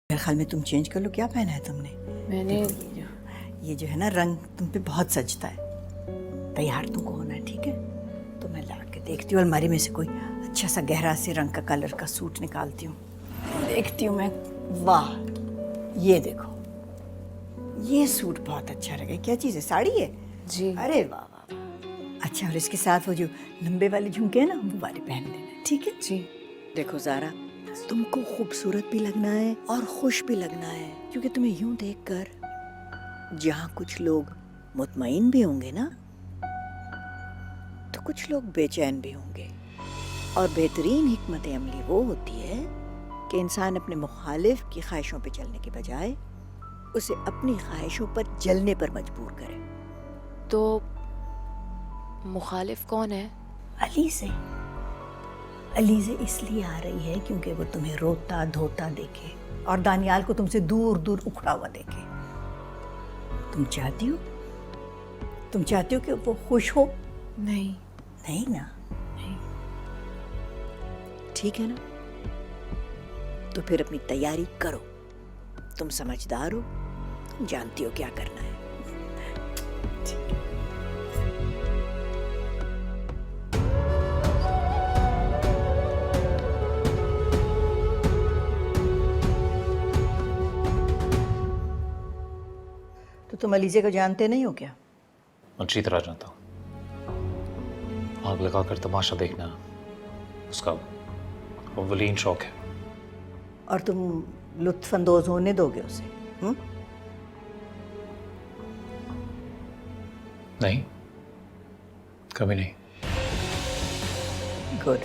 मेरे ख्याल में तुम चेंज कर लो। क्या पहना है तुमने? मैंने ये जो है ना रंग तुम पे बहुत सजता है। तैयार तुमको होना है, ठीक है? तो मैं ला के देखती हूँ अलमारी में से कोई अच्छा सा गहरा से रंग का कलर का सूट निकालती हूँ। देखती हूँ मैं। वाह, ये देखो, ये सूट बहुत अच्छा लगा। क्या चीज़ है? साड़ी है? जी। अरे वाह वाह वाह। अच्छा, और इसके साथ वो जो लंबे वाले झुमके हैं ना, वो वाले पहन लेना, ठीक है? जी। देखो ज़ारा, तुमको खूबसूरत भी लगना है और खुश भी लगना है, क्योंकि तुम्हें यूं देखकर जहाँ कुछ लोग मुतमईन भी होंगे ना, तो कुछ लोग बेचैन भी होंगे। और बेहतरीन हिकमत अमली वो होती है कि इंसान अपने मुखालिफ की ख्वाहिशों पे चलने के बजाय उसे अपनी ख्वाहिशों पर जलने पर मजबूर करे। तो मुखालिफ कौन है? अली से इसलिए आ रही है क्योंकि वो तुम्हें रोता धोता देखे और दानियाल को तुमसे दूर दूर उखड़ा हुआ देखे। तुम चाहती हो कि वो खुश हो? नहीं। नहीं ना? नहीं। ठीक है ना? तो फिर अपनी तैयारी करो। तुम समझदार हो, तुम जानती हो क्या करना है। तो तुम अलीज़े को जानते नहीं हो क्या? अच्छी तरह जानता हूँ। आग लगाकर तमाशा देखना उसका अव्वलीन शौक है। और तुम लुत्फ अंदोज होने दोगे उसे? नहीं, कभी नहीं। Good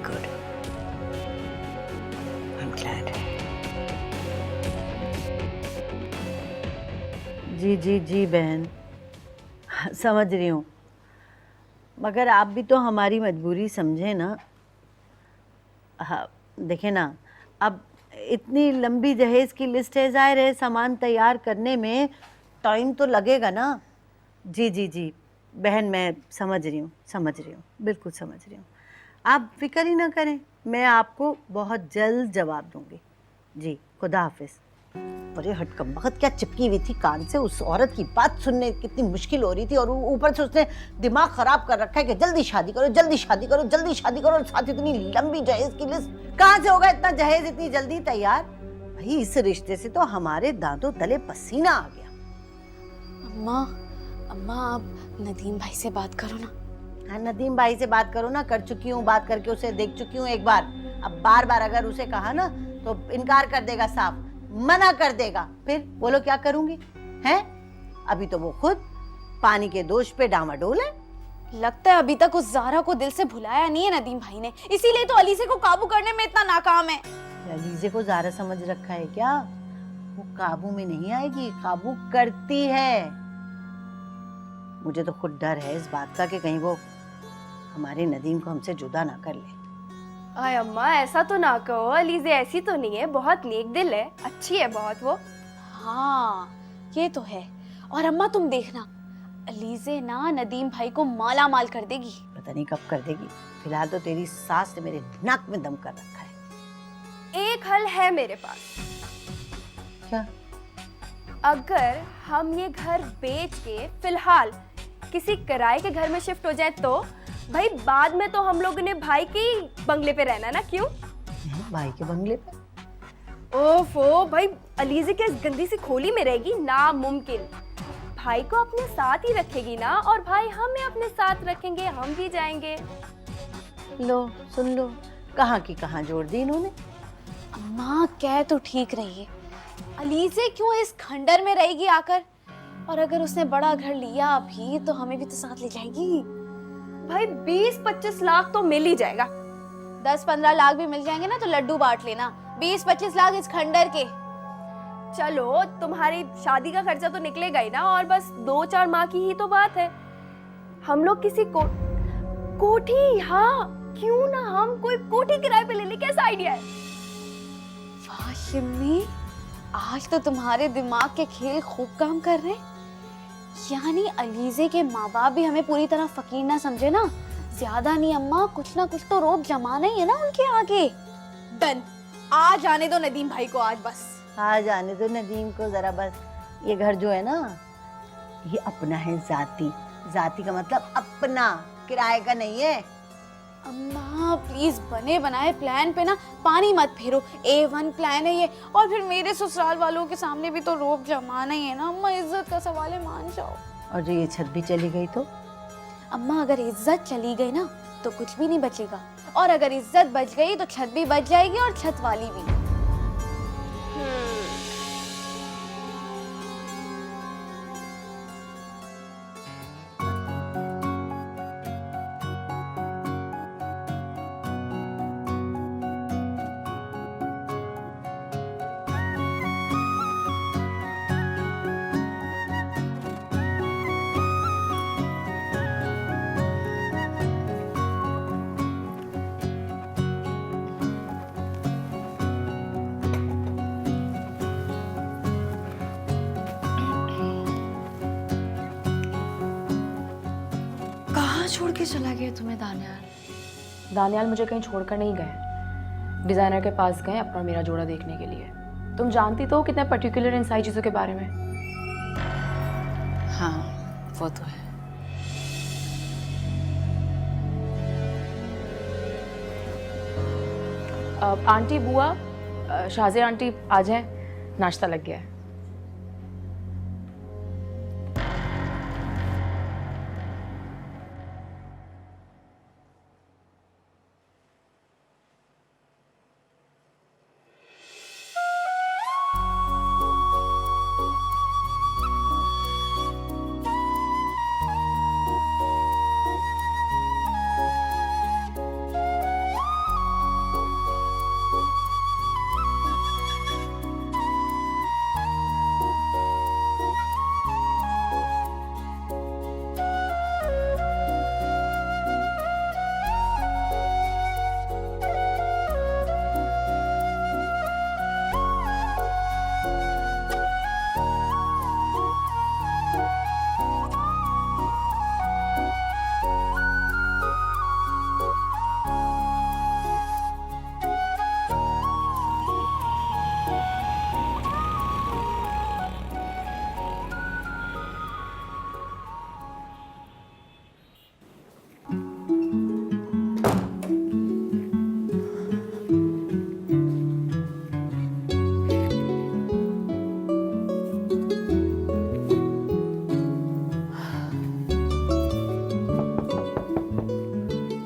good, I am glad. जी जी जी बहन, समझ रही हूँ, मगर आप भी तो हमारी मजबूरी समझे ना। हाँ देखें ना, अब इतनी लंबी जहेज़ की लिस्ट है, ज़ाहिर है सामान तैयार करने में टाइम तो लगेगा ना। जी जी जी बहन, मैं समझ रही हूँ, बिल्कुल समझ रही हूँ। आप फिक्र ही ना करें, मैं आपको बहुत जल्द जवाब दूँगी। जी, खुदा हाफिज़। अरे हटकंबख्त, क्या चिपकी हुई थी कान से? उस औरत की बात सुनने कितनी मुश्किल हो रही थी, और ऊपर से उसने दिमाग खराब कर रखा है कि जल्दी शादी करो, जल्दी शादी करो, जल्दी शादी करो। और साथ इतनी लंबी जहेज की लिस्ट, कहाँ से होगा इतना जहेज इतनी जल्दी तैयार? भाई इस रिश्ते से तो हमारे दांतों तले पसीना आ गया। अम्मा, अम्मा आप नदीम भाई से बात करो ना। हाँ, नदीम भाई से बात करो ना, कर चुकी हूँ बात, करके उसे देख चुकी हूँ एक बार। अब बार बार अगर उसे कहा ना तो इनकार कर देगा, साफ मना कर देगा। फिर बोलो क्या करूंगी? हैं? अभी तो वो खुद पानी के दोष पे डामाडोल है। लगता है अभी तक उस ज़ारा को दिल से भुलाया नहीं है नदीम भाई ने, इसीलिए तो अलीज़े को काबू करने में इतना नाकाम है। अलीज़े को ज़ारा समझ रखा है क्या? वो काबू में नहीं आएगी, काबू करती है। मुझे तो खुद डर है इस बात का कि कहीं वो हमारे नदीम को हमसे जुदा ना कर ले। आय अम्मा, ऐसा तो ना कहो, अलीज़े ऐसी तो नहीं है, बहुत नेक दिल है, अच्छी है बहुत वो। हाँ ये तो है। और अम्मा तुम देखना, अलीज़े ना नदीम भाई को माला माल कर देगी। पता नहीं कब कर देगी। फिलहाल तो तेरी सास ने मेरे नाक में दम कर रखा है। एक हल है मेरे पास। क्या? अगर हम ये घर बेच के फिलहाल किसी किराए के घर में शिफ्ट हो जाए तो भाई बाद में तो हम लोगों ने भाई के बंगले पे रहना ना, क्यों? भाई के बंगले पे? ओफो भाई, अलीज़े क्या इस गंदी सी खोली में रहेगी? नामुमकिन। भाई को अपने साथ ही रखेगी ना, और भाई हमें अपने साथ रखेंगे, हम भी जाएंगे। लो सुन लो, कहाँ की कहाँ जोड़ दी इन्होंने। अम्मा कह तो ठीक रही है, अलीज़े क्यों इस खंडर में रहेगी आकर? और अगर उसने बड़ा घर लिया भी तो हमें भी तो साथ ले जाएगी। भाई 20-25 लाख तो मिल ही जाएगा। 10-15 लाख भी मिल जाएंगे ना तो लड्डू बांट लेना। 20-25 लाख इस खंडर के। चलो तुम्हारी शादी का खर्चा तो निकलेगा ही ना, और बस 2-4 माह की ही तो बात है। हम लोग किसी कोठी, हाँ क्यों ना हम कोई कोठी किराए पे ले ले, कैसा आइडिया है? वाह शिम्मी, आज तो तुम्हारे दिमाग के खेल खूब काम कर रहे हैं। यानी अलीज़े के माँ बाप भी हमें पूरी तरह फकीर ना समझे ना। ज्यादा नहीं अम्मा, कुछ ना कुछ तो रोब जमाना ही है ना उनके आगे। डन, आ जाने दो नदीम भाई को आज बस। हाँ जाने दो नदीम को जरा बस। ये घर जो है ना, ये अपना है, जाती। जाती का मतलब अपना, किराए का नहीं है। अम्मा प्लीज बने बनाए प्लान पे ना पानी मत फेरो। A1 प्लान है ये। और फिर मेरे ससुराल वालों के सामने भी तो रोब जमाना ही है ना अम्मा, इज्जत का सवाल है, मान जाओ। और जो ये छत भी चली गई तो? अम्मा अगर इज्जत चली गई ना तो कुछ भी नहीं बचेगा, और अगर इज्जत बच गई तो छत भी बच जाएगी और छत वाली भी। कहाँ छोड़ के चला गया तुम्हें दानियाल? दानियाल मुझे कहीं छोड़कर नहीं गए, डिजाइनर के पास गए अपना मेरा जोड़ा देखने के लिए। तुम जानती तो हो कितने पर्टिकुलर इन सारी चीजों के बारे में। हाँ वो तो है। आंटी बुआ, शाहज़े आंटी आ जाएं, नाश्ता लग गया है।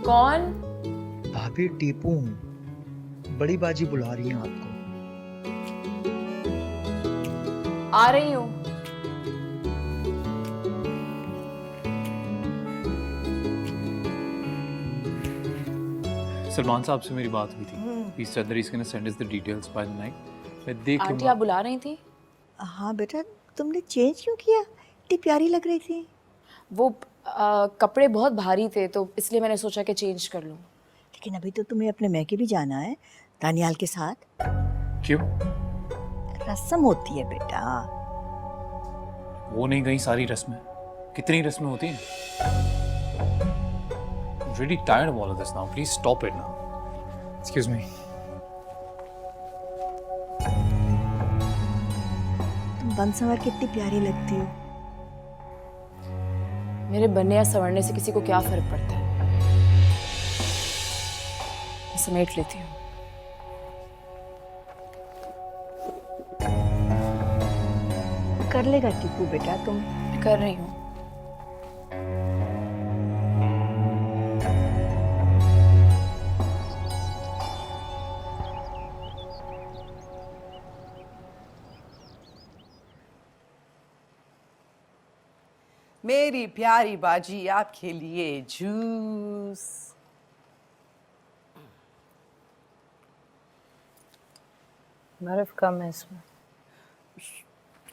कौन? भाभी टीपू हूँ, बड़ी बाजी बुला रही हैं आपको। आ रही हूँ। सलमान साहब से मेरी बात हुई थी। He said that he's going to send us the details by the night. मैं देख आंटी लूँगा। आप बुला रही थी? हाँ बेटा, तुमने चेंज क्यों किया? इतनी प्यारी लग रही थी। वो कपड़े बहुत भारी थे तो इसलिए मैंने सोचा कि चेंज कर लूँ। लेकिन अभी तो तुम्हें अपने मैके भी जाना है दानियाल के साथ। क्यों? रस्म होती है बेटा। वो नहीं गई सारी रस्में। कितनी रस्में होती हैं? I'm really tired of all of this now. Please stop it now. Excuse me. तुम बन संवर के इतनी प्यारी लगती हो। मेरे बनने या संवरने से किसी को क्या फर्क पड़ता है? मैं समेट लेती हूँ। कर लेगा टीपू बेटा, तुम कर रही हूँ। मेरी प्यारी बाजी आपके लिए जूस। बर्फ कम है इसमें।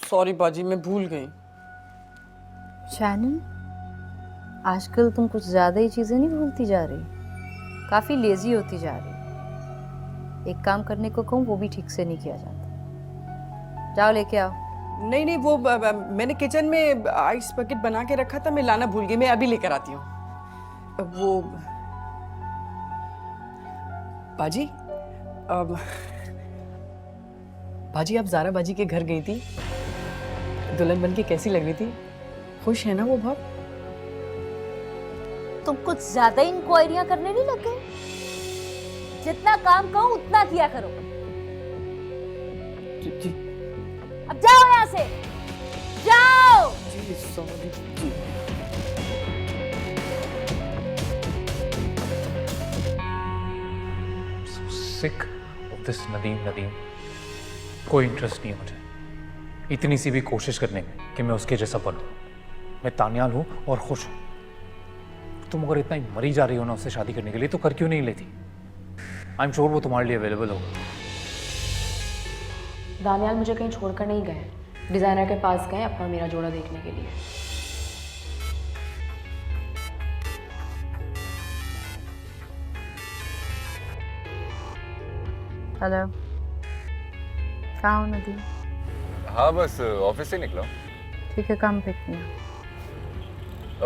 सॉरी बाजी, मैं भूल गई। शैनन, आजकल तुम कुछ ज़्यादा ही चीज़ें नहीं भूलती जा रही, काफ़ी लेज़ी होती जा रही। एक काम करने को कहूँ वो भी ठीक से नहीं किया जाता। जाओ लेके आओ। नहीं नहीं, वो मैंने किचन में आइस बकेट बना के रखा था, मैं लाना भूल गई। मैं अभी लेकर आती हूँ। वो बाजी, बाजी आप ज़ारा बाजी के घर गई थी, दुल्हन बन के कैसी लग रही थी? खुश है ना वो बहुत? तुम कुछ ज्यादा इंक्वायरियां करने नहीं लग गए? जितना काम कहो उतना किया करो। जी अब जाओ यहाँ से, जाओ। जी सॉरी जी। Sick of this Nadeem. कोई इंटरेस्ट नहीं है मुझे इतनी सी भी कोशिश करने में कि मैं उसके जैसा बनूं। मैं तानियाल हूं और खुश हूं। तुम अगर इतना ही मरी जा रही हो ना उससे शादी करने के लिए, तो कर क्यों नहीं लेती? आई एम श्योर वो तुम्हारे लिए अवेलेबल होगा। दानियाल मुझे कहीं छोड़कर नहीं गए, डिज़ाइनर के पास गए अपना मेरा जोड़ा देखने के लिए। हेलो, कहाँ हो नदी? हाँ बस ऑफिस से निकला हूँ। ठीक है, काम पे किया।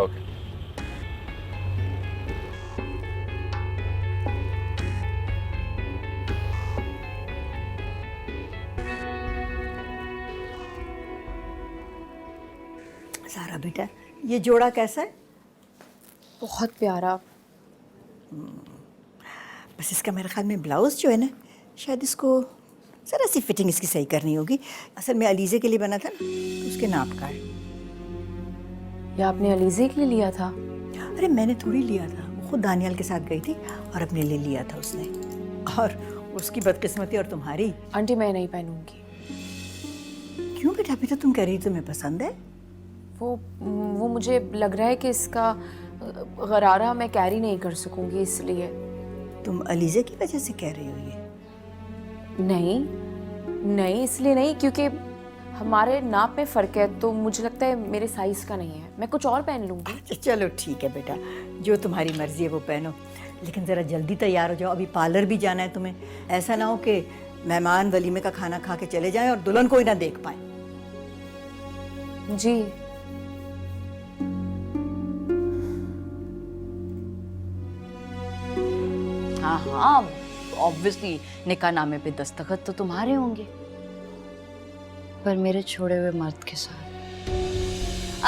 ओके। सारा बेटा, ये जोड़ा कैसा है? बहुत प्यारा। बस इसका मेरे ख्याल में ब्लाउज जो है ना, शायद इसको ज़रा सी फिटिंग इसकी सही करनी होगी। असल में अलीज़े के लिए बना था ना, तो उसके नाप का है। ये आपने अलीज़े के लिए लिया था? अरे मैंने थोड़ी लिया था, वो खुद दानियाल के साथ गई थी और अपने लिए लिया था उसने। और उसकी बदकिस्मती और तुम्हारी। आंटी मैं नहीं पहनूंगी। क्यों बेटा, अभी तो तुम कह रही तुम्हें पसंद है। वो मुझे लग रहा है कि इसका गरारा मैं कैरी नहीं कर सकूंगी, इसलिए। तुम अलीज़े की वजह से कह रही हो ये? नहीं इसलिए नहीं, क्योंकि हमारे नाप में फ़र्क है, तो मुझे लगता है मेरे साइज़ का नहीं है। मैं कुछ और पहन लूँगी। अच्छा चलो ठीक है बेटा, जो तुम्हारी मर्जी है वो पहनो, लेकिन ज़रा जल्दी तैयार हो जाओ, अभी पार्लर भी जाना है तुम्हें। ऐसा ना हो कि मेहमान वलीमे का खाना खा के चले जाएं और दुल्हन कोई ना देख पाए। जी। हाँ हाँ, ऑब्वियसली निकाहनामे पे दस्तखत तो तुम्हारे होंगे, पर मेरे छोड़े हुए मर्द के साथ।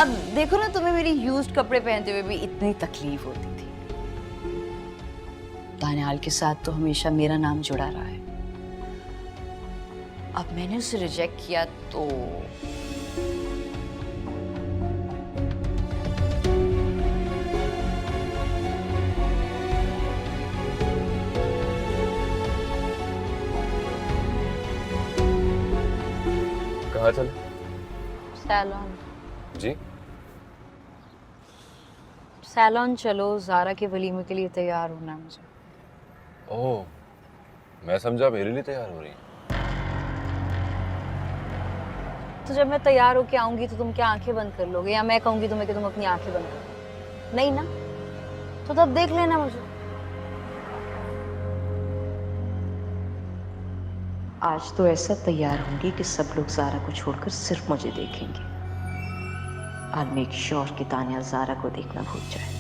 अब देखो ना, तुम्हें मेरी यूज्ड कपड़े पहनते हुए भी इतनी तकलीफ होती थी। दानियाल के साथ तो हमेशा मेरा नाम जुड़ा रहा है। अब मैंने उसे रिजेक्ट किया तो कहाँ चले? सैलून। जी? सैलून चलो, ज़ारा के वलीमे के लिए तैयार होना है मुझे। ओह, मैं समझा मेरे लिए तैयार हो रही हैं। तो जब मैं तैयार होके आऊंगी तो तुम क्या आंखें बंद कर लोगे, या मैं कहूंगी तुम्हें कि तुम अपनी आंखें बंद करो? नहीं ना, तो तब देख लेना मुझे। आज तो ऐसा तैयार होंगी कि सब लोग ज़ारा को छोड़कर सिर्फ मुझे देखेंगे। I'll make sure कि तानिया ज़ारा को देखना भूल जाए।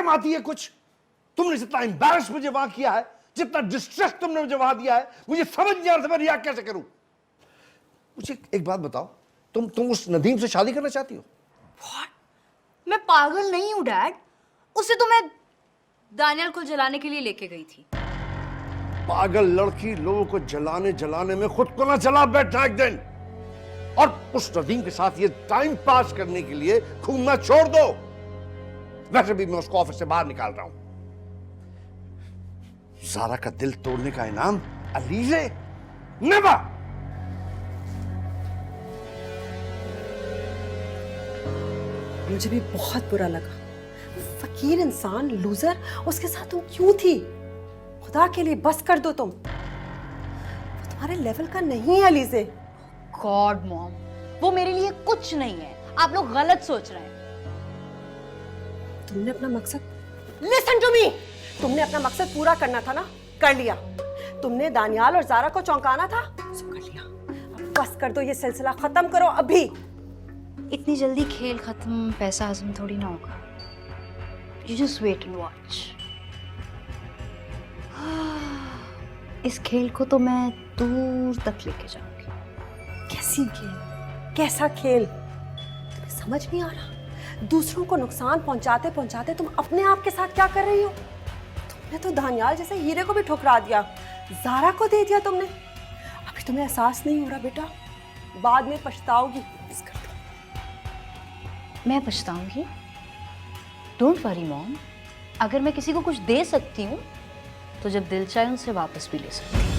शर्म आती है कुछ? तुमने जितना एम्बैरस मुझे वहां किया है, जितना डिस्ट्रेस तुमने मुझे वहां दिया है, मुझे समझ नहीं आ रहा था मैं रिएक्ट कैसे करूं। मुझे एक बात बताओ, तुम उस नदीम से शादी करना चाहती हो? मैं पागल नहीं हूँ डैड। उसे तो मैं दानियल को जलाने के लिए लेके गई थी। पागल लड़की लोगों को जलाने में खुद को ना जला बैठना एक दिन। और उस नदीम के साथ ये टाइम पास करने के लिए घूमना छोड़ दो। वैसे भी मैं उसको ऑफिस से बाहर निकाल रहा हूं। ज़ारा का दिल तोड़ने का इनाम अलीज़े? नेवर। मुझे भी बहुत बुरा लगा। फकीर इंसान, लूजर, उसके साथ तुम क्यों थी? खुदा के लिए बस कर दो तुम। वो तुम्हारे लेवल का नहीं है अलीज़े। गॉड मॉम, वो मेरे लिए कुछ नहीं है। आप लोग गलत सोच रहे हैं। तुमने अपना मकसद, लिसन टू मी, तुमने अपना मकसद पूरा करना था ना, कर लिया। तुमने दानियाल और ज़ारा को चौंकाना था, सो कर लिया। अब बस कर दो, ये सिलसिला खत्म करो अभी। इतनी जल्दी खेल खत्म, पैसा हजम थोड़ी ना होगा। You just wait and watch. इस खेल को तो मैं दूर तक लेके जाऊंगी। कैसी खेल? कैसा खेल? तुम्हें समझ नहीं आ रहा? दूसरों को नुकसान पहुंचाते पहुंचाते तुम अपने आप के साथ क्या कर रही हो? तुमने तो दानियाल जैसे हीरे को भी ठुकरा दिया, ज़ारा को दे दिया तुमने। अभी तुम्हें एहसास नहीं हो रहा बेटा, बाद में पछताओगी। मैं पछताऊंगी? डोंट वरी मॉम, अगर मैं किसी को कुछ दे सकती हूँ तो जब दिल चाहे उनसे वापस भी ले सकती हूँ।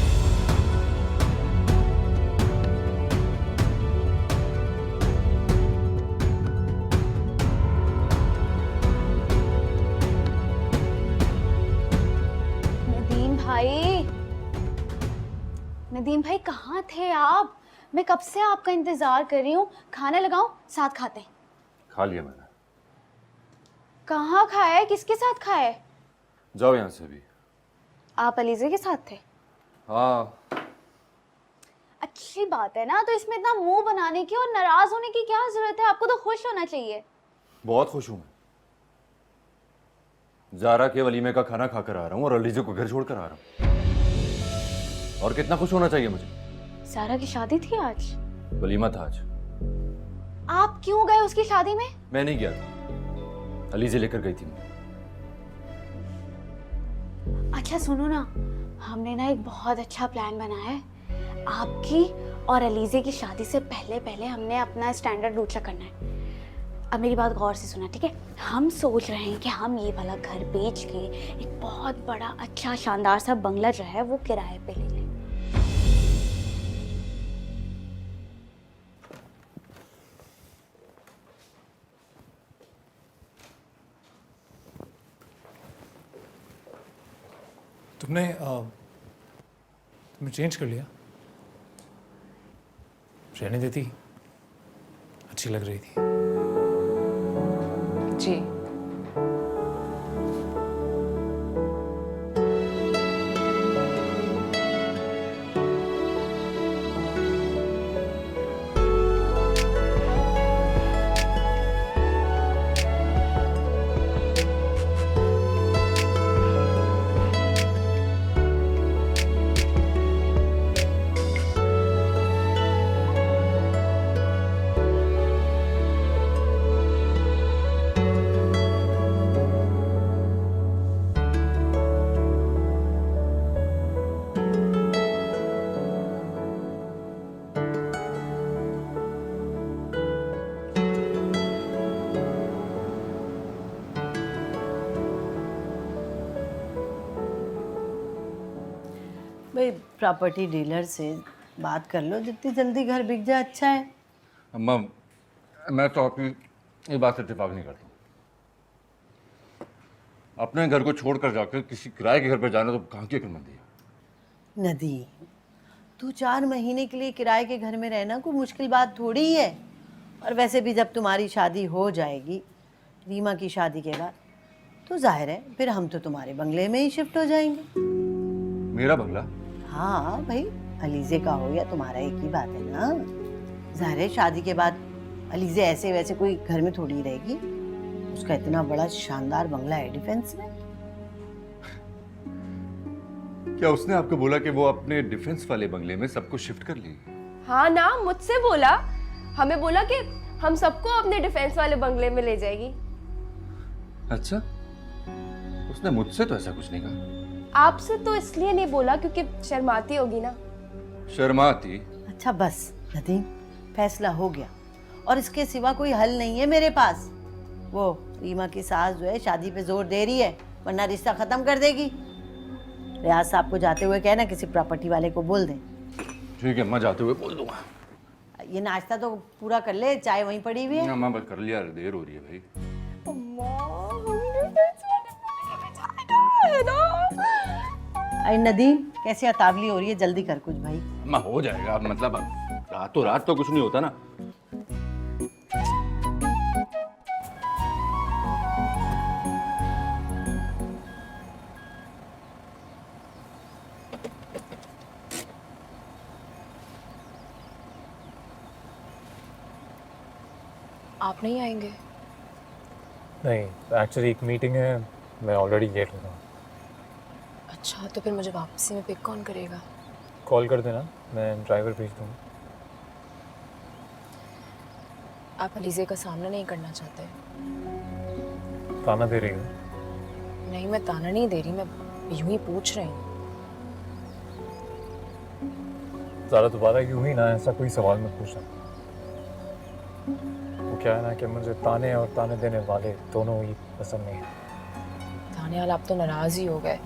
नदीम भाई कहाँ थे आप? मैं कब से आपका इंतजार कर रही हूँ। खाना लगाऊं, साथ खाते हैं। खा लिया मैंने। कहाँ खाया है? किसके साथ खाया है? जाओ यहाँ से भी। आप अलीज़े के साथ थे? हाँ। अच्छी बात है ना, तो इसमें इतना मुंह बनाने की और नाराज होने की क्या जरूरत है? आपको तो खुश होना चाहिए। बहुत खुश हूँ मैं। ज़ारा के वलीमे का खाना खाकर आ रहा हूँ और अलीज़े को घर छोड़कर आ रहा हूँ। और कितना खुश होना चाहिए मुझे? ज़ारा की शादी थी आज? वलीमा था आज। आप क्यों गए उसकी शादी में? मैं नहीं गया था, अलीज़े लेकर गई थी। अच्छा सुनो ना, हमने ना एक बहुत अच्छा प्लान बनाया है। आपकी और अलीज़े की शादी से पहले पहले हमने अपना स्टैंडर्ड ऊंचा करना है। अब मेरी बात गौर से सुना, ठीक है? हम सोच रहे हैं कि हम ये वाला घर बेच के एक बहुत बड़ा अच्छा शानदार सा बंगला जो है वो किराए पे ले लें। तुमने चेंज कर लिया? रहने देती, अच्छी लग रही थी। जी भाई प्रॉपर्टी डीलर से बात कर लो, जितनी जल्दी घर बिक जाए अच्छा है। अम्मा, मैं तो आपकी ये बात से इत्तेफाक नहीं करता। अपने घर को छोड़कर जाकर किसी किराए के घर पर जाना तो कहाँ की अक्लमंदी है। नदी, तू 4 महीने के लिए किराए के घर में रहना कोई मुश्किल बात थोड़ी ही है। और वैसे भी जब तुम्हारी शादी हो जाएगी, रीमा की शादी के बाद, तो जाहिर है फिर हम तो तुम्हारे बंगले में ही शिफ्ट हो जाएंगे। मेरा बंगला? हाँ भाई, अलीज़े का हो या तुम्हारा एक ही बात है ना। जाहिर है शादी के बाद अलीज़े ऐसे वैसे कोई घर में थोड़ी रहेगी, उसका इतना बड़ा शानदार बंगला है डिफेंस में। क्या उसने आपको बोला कि वो अपने डिफेंस वाले बंगले में सब कुछ शिफ्ट कर ली? हाँ ना, मुझसे बोला, हमें बोला कि हम सबको अपने डिफेंस वाले बंगले में ले जाएगी। अच्छा, उसने मुझसे तो ऐसा कुछ नहीं कहा। आपसे तो इसलिए नहीं बोला क्योंकि शर्माती होगी ना। शर्माती? अच्छा बस नदीम, फैसला हो गया और इसके सिवा कोई हल नहीं है मेरे पास। वो रीमा की सास जो है शादी पे जोर दे रही है, वरना रिश्ता खत्म कर देगी। रियाज साहब को जाते हुए कहना किसी प्रॉपर्टी वाले को बोल दें। ठीक है, मैं जाते हुए बोल दूंगा। ये नाश्ता तो पूरा कर ले, चाय वहीं पड़ी हुई है। अम्मा बस कर लिया, देर हो रही है भाई। अरे नदीम, कैसे अतावली हो रही है, जल्दी कर कुछ भाई। अम्मा हो जाएगा, मतलब रातों रात तो कुछ नहीं होता ना। आप नहीं आएंगे? नहीं, एक्चुअली एक मीटिंग है, मैं ऑलरेडी लेट हो रहा हूँ। अच्छा, तो फिर मुझे वापसी में पिक कौन करेगा? कॉल कर देना, मैं ड्राइवर भेज दूँगा। आप अलीज़े का सामना नहीं करना चाहते? ताना दे रही हूँ? नहीं, मैं ताना नहीं दे रही, मैं यूं ही पूछ रही हूँ। ज़्यादा दोबारा यूँ ही ना ऐसा कोई सवाल मत पूछना। वो क्या है ना कि मुझे ताने और ताने देने वाले दोनों ही पसंद नहीं है। दानियाल, आप तो नाराज़ ही हो गए।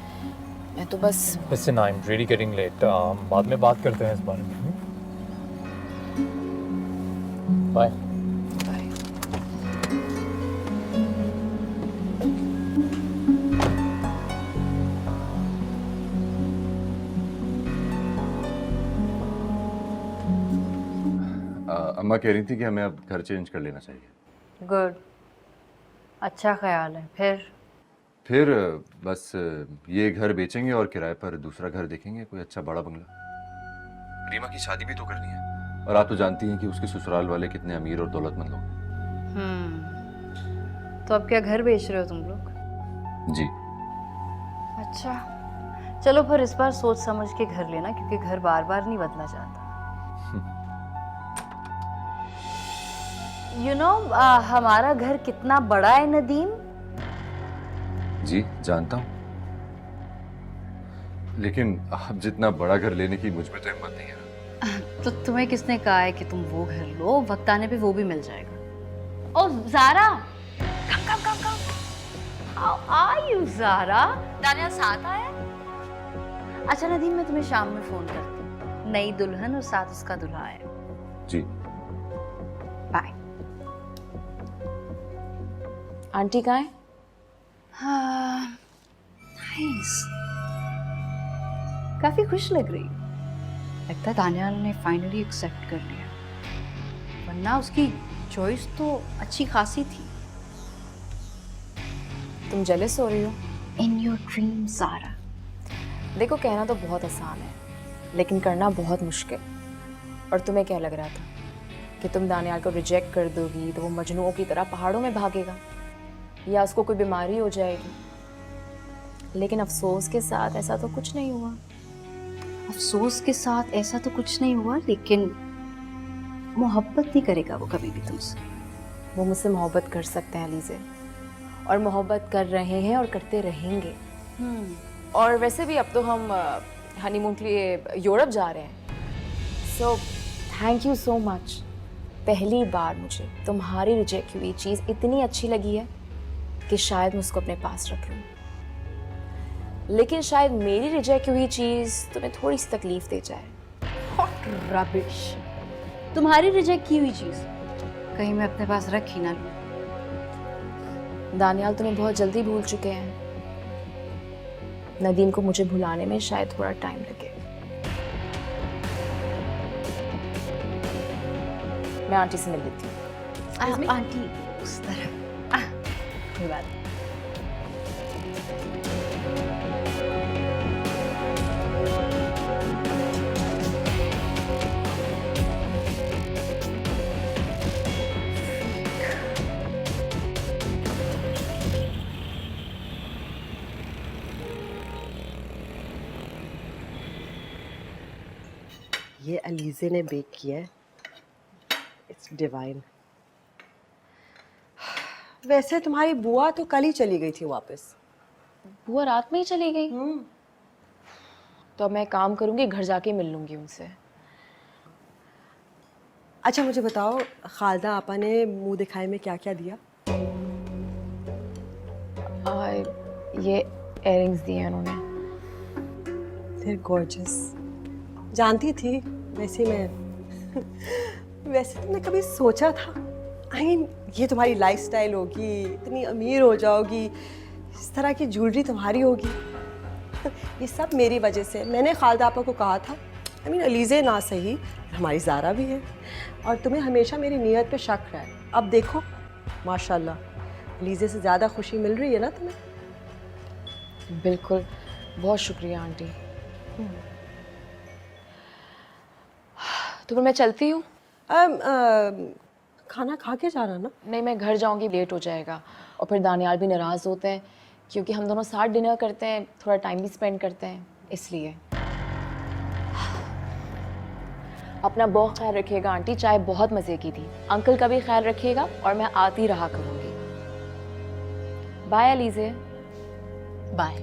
मैं तो बस Listen, I'm really getting late. बाद में बात करते हैं इस बारे में। बाय। बाय। अम्मा कह रही थी कि हमें अब घर चेंज कर लेना चाहिए। गुड, अच्छा ख्याल है। फिर बस ये घर बेचेंगे और किराए पर दूसरा घर देखेंगे, कोई अच्छा बड़ा बंगला। रीमा की शादी भी तो करनी है, और आप तो जानती हैं कि उसके ससुराल वाले कितने अमीर और दौलतमंद लोग हैं। तो अब क्या घर बेच रहे हो तुम लोग? जी। अच्छा, चलो फिर इस बार सोच समझ के घर लेना, क्योंकि घर बार बार नहीं बदला जाता। यू नो, हमारा घर कितना बड़ा है नदीम? जी जानता हूँ, लेकिन आप जितना बड़ा घर लेने की मुझ में तो हिम्मत नहीं है। तो तुम्हें किसने कहा है कि तुम वो घर लो? वक्त आने पे वो भी मिल जाएगा। ओ ज़ारा, कम। How are you, Zaara? दानिया साथ आया? अच्छा नदीम, मैं तुम्हें शाम में फोन करती हूँ। नई दुल्हन और साथ उसका दूल्हा है। जी। बाय। आंटी कहाँ है? हाँ, नाइस। काफी खुश लग रही। लगता है दानियाल ने फाइनली एक्सेप्ट कर लिया, वरना उसकी चॉइस तो अच्छी खासी थी। तुम जेलस हो रही हो? In your dream Zara. देखो, कहना तो बहुत आसान है, लेकिन करना बहुत मुश्किल। और तुम्हें क्या लग रहा था कि तुम दानियाल को रिजेक्ट कर दोगी तो वो मजनुओं की तरह पहाड़ों में भागेगा, या उसको कोई बीमारी हो जाएगी? लेकिन अफसोस के साथ ऐसा तो कुछ नहीं हुआ। अफसोस के साथ ऐसा तो कुछ नहीं हुआ, लेकिन मोहब्बत नहीं करेगा वो कभी भी तुमसे। वो मुझसे मोहब्बत कर सकते हैं अलीज़े, और मोहब्बत कर रहे हैं और करते रहेंगे। और वैसे भी अब तो हम हनीमून के लिए यूरोप जा रहे हैं। So thank you so much. पहली बार मुझे तुम्हारी रिजेक्ट हुई चीज़ इतनी अच्छी लगी है कि शायद मैं उसको अपने पास रख लूँ। लेकिन शायद मेरी रिजेक्ट हुई चीज़ तुम्हें थोड़ी सी तकलीफ दे जाए। रबिश, तुम्हारी रिजेक्ट की हुई चीज़ कहीं मैं अपने पास रख ही ना लूँ। दानियाल तुम्हें बहुत जल्दी भूल चुके हैं। नदीम को मुझे भुलाने में शायद थोड़ा टाइम लगे। मैं आंटी से मिल लेती हूँ। आंटी उस तरह कोई बात नहीं। ये अलीज़े ने बेक किया है, इट्स डिवाइन। वैसे तुम्हारी बुआ तो कल ही चली गई थी वापस। बुआ रात में ही चली गई? तो अब मैं काम करूंगी, घर जाके मिल लूंगी उनसे। अच्छा मुझे बताओ, खालदा आपा ने मुंह दिखाए में क्या क्या दिया? ये इयररिंग्स दिए हैं उन्होंने। They're gorgeous। जानती थी वैसे मैं वैसे तुमने कभी सोचा था I mean, ये तुम्हारी लाइफस्टाइल होगी, इतनी अमीर हो जाओगी, इस तरह की ज्वेलरी तुम्हारी होगी। ये सब मेरी वजह से। मैंने खालदा आपा को कहा था, I mean, अलीज़े ना सही, हमारी ज़ारा भी है, और तुम्हें हमेशा मेरी नीयत पे शक रहा है। अब देखो माशाल्लाह, अलीज़े से ज़्यादा खुशी मिल रही है ना तुम्हें? बिल्कुल, बहुत शुक्रिया आंटी। तो फिर मैं चलती हूँ। खाना खा के जाना ना? नहीं, मैं घर जाऊँगी, लेट हो जाएगा, और फिर दानियाल भी नाराज़ होते हैं क्योंकि हम दोनों साथ डिनर करते हैं, थोड़ा टाइम भी स्पेंड करते हैं, इसलिए। अपना बहुत ख्याल रखिएगा आंटी, चाय बहुत मज़े की थी। अंकल का भी ख्याल रखिएगा, और मैं आती रहा करूँगी। बाय अलीज़े। बाय।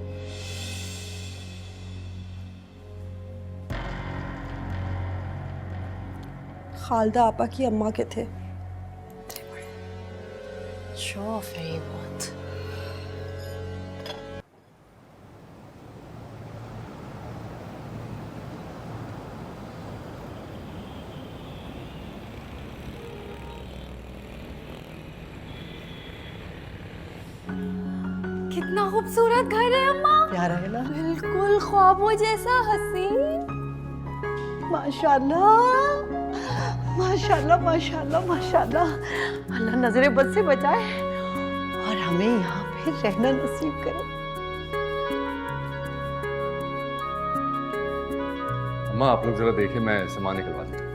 खालदा आपा की अम्मा के थे। शो ऑफ है ये बहुत। कितना खूबसूरत घर है अम्मा। प्यारा है ना? बिल्कुल ख्वाबों जैसा हसीन। माशाल्लाह माशाल्लाह माशाल्लाह माशाल्लाह। अल्लाह नजरे बद से बचाए और हमें यहाँ पे रहना नसीब करे। अम्मा आप लोग जरा देखें, मैं सामान निकलवाता हूँ।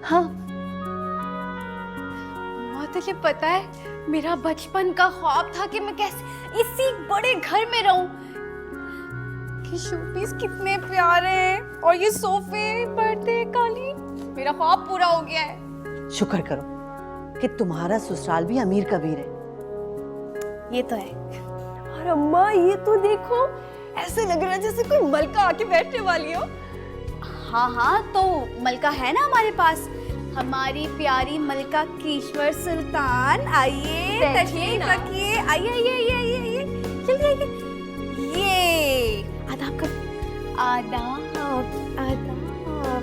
हाँ तुझे पता है, मेरा बचपन का ख्वाब था कि मैं कैसे इसी बड़े घर में रहूं। कि शोपीस कितने प्यारे हैं, और ये सोफे, पर्दे, कालीन, मेरा ख्वाब पूरा हो गया है। शुक्र करो कि तुम्हारा ससुराल भी अमीर कबीर है। ये तो है। और अम्मा ये तो देखो, ऐसे लग रहा है जैसे कोई मलका आके बैठने वाली हो। हाँ हाँ, तो मलका है ना हमारे पास, हमारी प्यारी मलका कीश्वर सुल्तान। आइए तशरीफ रखिए, आइए आइए आइए आइए आइए, जल्दी आइए। ये आदाब कर, आदाब आदाब।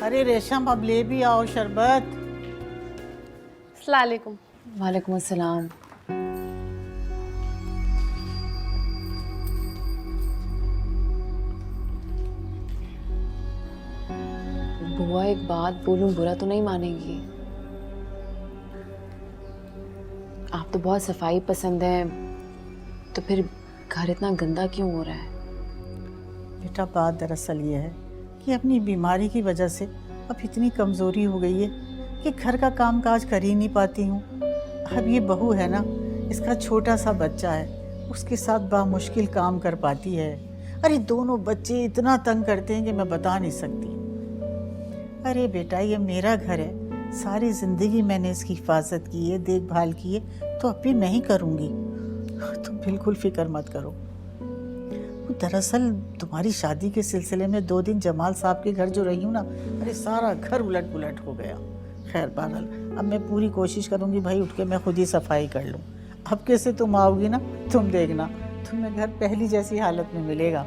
अरे रेशम अब ले भी आओ शरबत। अस्सलाम वालेकुम। वालेकुम अस्सलाम। बुआ एक बात बोलूं, बुरा तो नहीं मानेंगी? आप तो बहुत सफाई पसंद हैं, तो फिर घर इतना गंदा क्यों हो रहा है? बेटा बात दरअसल ये है कि अपनी बीमारी की वजह से अब इतनी कमज़ोरी हो गई है कि घर का काम काज कर ही नहीं पाती हूँ। अब ये बहू है ना, इसका छोटा सा बच्चा है, उसके साथ बामुश्किल काम कर पाती है। अरे दोनों बच्चे इतना तंग करते हैं कि मैं बता नहीं सकती। अरे बेटा ये मेरा घर है, सारी ज़िंदगी मैंने इसकी हिफाजत की है, देखभाल की है, तो अब भी मैं ही करूँगी। तुम बिल्कुल फिक्र मत करो। दरअसल तुम्हारी शादी के सिलसिले में 2 दिन जमाल साहब के घर जो रही हूँ ना, अरे सारा घर उलट पुलट हो गया। खैर बहरहाल अब मैं पूरी कोशिश करूँगी भाई, उठ के मैं खुद ही सफाई कर लूँ। अब कैसे तुम आओगी ना, तुम देखना तुम्हें घर पहली जैसी हालत में मिलेगा।